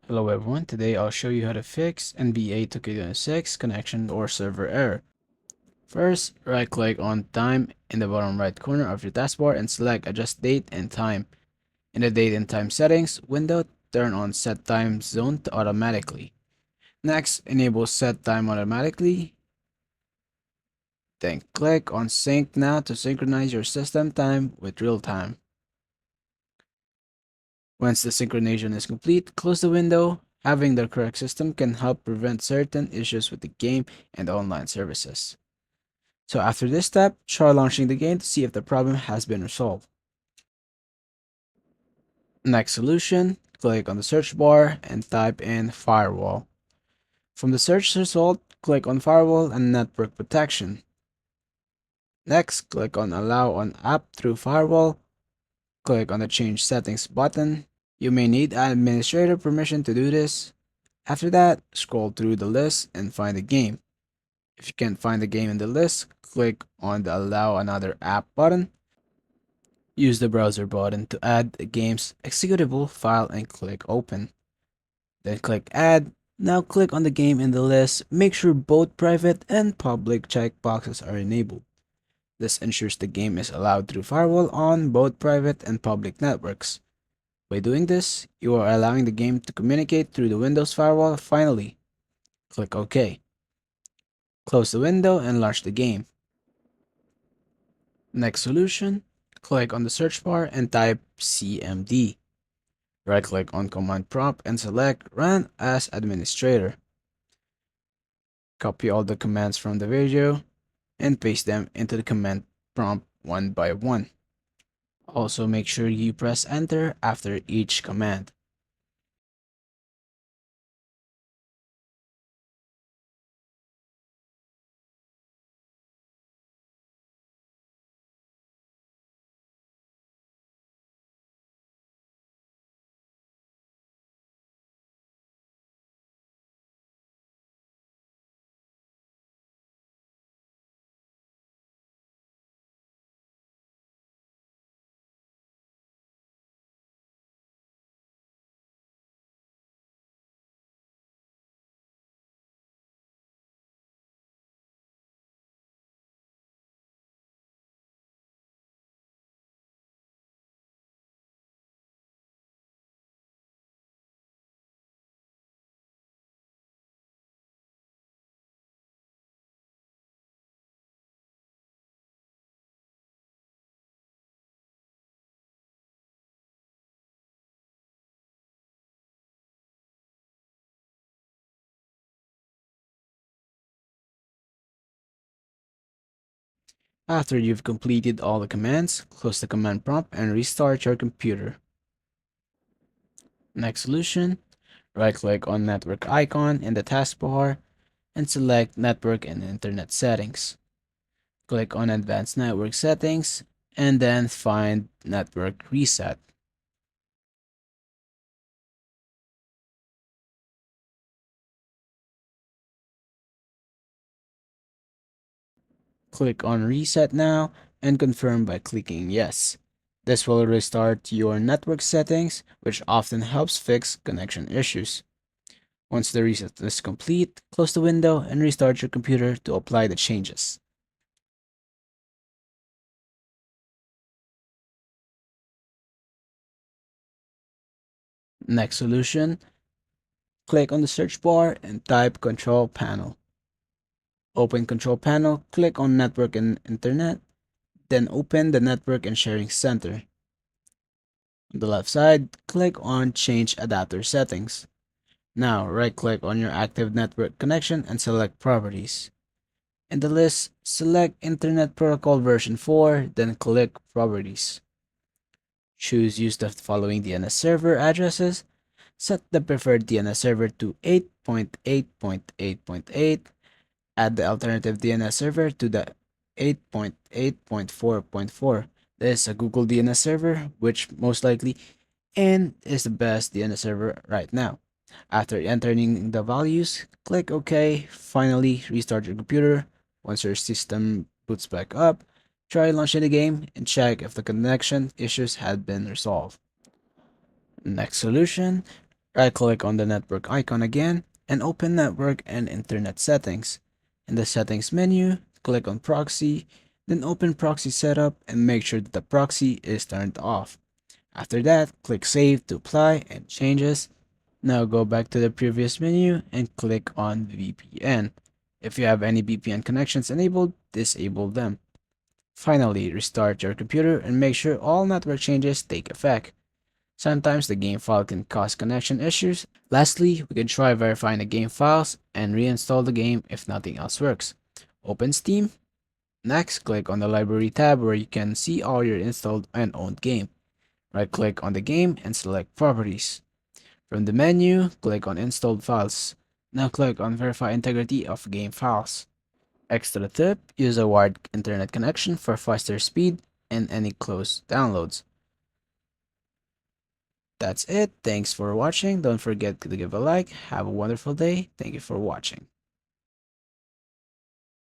Hello everyone, today I'll show you how to fix NBA 2K26 connection or server error. First, right click on time in the bottom right corner of your taskbar and select adjust date and time. In the date and time settings window, turn on set time zone to automatically. Next, enable set time automatically. Then click on sync now to synchronize your system time with real time. Once the synchronization is complete, close the window. Having the correct system can help prevent certain issues with the game and online services. So after this step, try launching the game to see if the problem has been resolved. Next solution, click on the search bar and type in firewall. From the search result, click on firewall and network protection. Next, click on allow on app through firewall. Click on the change settings button. You may need administrator permission to do this. After that, scroll through the list and find the game. If you can't find the game in the list, click on the allow another app button. Use the browser button to add the game's executable file and click open. Then click add. Now click on the game in the list. Make sure both private and public checkboxes are enabled. This ensures the game is allowed through firewall on both private and public networks. By doing this, you are allowing the game to communicate through the Windows firewall finally. Click OK. Close the window and launch the game. Next solution, click on the search bar and type CMD. Right-click on Command Prompt and select Run as Administrator. Copy all the commands from the video and paste them into the command prompt one by one. Also make sure you press Enter after each command. After you've completed all the commands, close the command prompt and restart your computer. Next solution, right-click on network icon in the taskbar and select Network and Internet Settings. Click on Advanced Network Settings and then find Network Reset. Click on Reset Now and confirm by clicking Yes. This will restart your network settings, which often helps fix connection issues. Once the reset is complete, close the window and restart your computer to apply the changes. Next solution, click on the search bar and type Control Panel. Open Control Panel, click on Network and Internet, then open the Network and Sharing Center. On the left side, click on Change Adapter Settings. Now, right-click on your active network connection and select Properties. In the list, select Internet Protocol version 4, then click Properties. Choose Use the following DNS server addresses. Set the preferred DNS server to 8.8.8.8. Add the alternative DNS server to the 8.8.4.4. This is a Google DNS server, which most likely and is the best DNS server right now. After entering the values, click OK. Finally, restart your computer. Once your system boots back up, try launching the game and check if the connection issues had been resolved. Next solution, Right click on the network icon again and open Network and Internet Settings. In the Settings menu, click on Proxy, then open Proxy Setup and make sure that the proxy is turned off. After that, click Save to apply any changes. Now go back to the previous menu and click on VPN. If you have any VPN connections enabled, disable them. Finally, restart your computer and make sure all network changes take effect. Sometimes the game file can cause connection issues. Lastly, we can try verifying the game files and reinstall the game if nothing else works. Open Steam. Next, click on the Library tab where you can see all your installed and owned game. Right-click on the game and select Properties. From the menu, click on Installed Files. Now click on Verify Integrity of Game Files. Extra tip, use a wired internet connection for faster speed and any close downloads. That's it. Thanks for watching. Don't forget to give a like. Have a wonderful day. Thank you for watching.